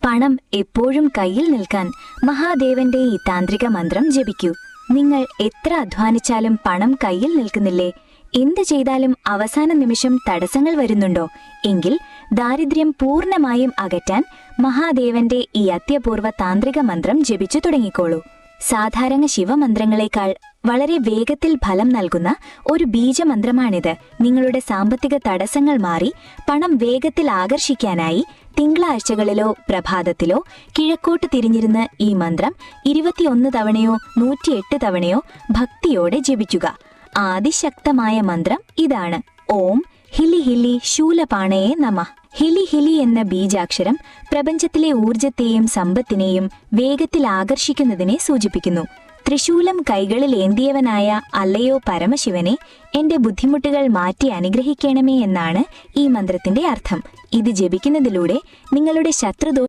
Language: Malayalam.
പണം എപ്പോഴും കയ്യിൽ നിൽക്കാൻ മഹാദേവന്റെ ഈ താന്ത്രിക മന്ത്രം ജപിക്കൂ. നിങ്ങൾ എത്ര അധ്വാനിച്ചാലും പണം കയ്യിൽ നിൽക്കുന്നില്ലേ? എന്ത് ചെയ്താലും അവസാന നിമിഷം തടസ്സങ്ങൾ വരുന്നുണ്ടോ? എങ്കിൽ ദാരിദ്ര്യം പൂർണ്ണമായും അകറ്റാൻ മഹാദേവന്റെ ഈ അത്യപൂർവ താന്ത്രിക മന്ത്രം ജപിച്ചു തുടങ്ങിക്കോളൂ. സാധാരണ ശിവമന്ത്രങ്ങളെക്കാൾ വളരെ വേഗത്തിൽ ഫലം നൽകുന്ന ഒരു ബീജമന്ത്രമാണിത്. നിങ്ങളുടെ സാമ്പത്തിക തടസ്സങ്ങൾ മാറി പണം വേഗത്തിൽ ആകർഷിക്കാനായി തിങ്കളാഴ്ചകളിലോ പ്രഭാതത്തിലോ കിഴക്കോട്ട് തിരിഞ്ഞിരുന്ന് ഈ മന്ത്രം 21 തവണയോ 108 തവണയോ ഭക്തിയോടെ ജപിക്കുക. ആദിശക്തമായ മന്ത്രം ഇതാണ്: ഓം ഹിലി ഹിലി ശൂലപാണയെ നമഃ. ഹിലി ഹിലി എന്ന ബീജാക്ഷരം പ്രപഞ്ചത്തിലെ ഊർജത്തെയും സമ്പത്തിനെയും വേഗത്തിൽ ആകർഷിക്കുന്നതിനെ സൂചിപ്പിക്കുന്നു. ത്രിശൂലം കൈകളിൽ ഏന്തിയവനായ അല്ലയോ പരമശിവനെ, എന്റെ ബുദ്ധിമുട്ടുകൾ മാറ്റി അനുഗ്രഹിക്കണമേ എന്നാണ് ഈ മന്ത്രത്തിന്റെ അർത്ഥം. ഇത് ജപിക്കുന്നതിലൂടെ നിങ്ങളുടെ ശത്രുദോഷം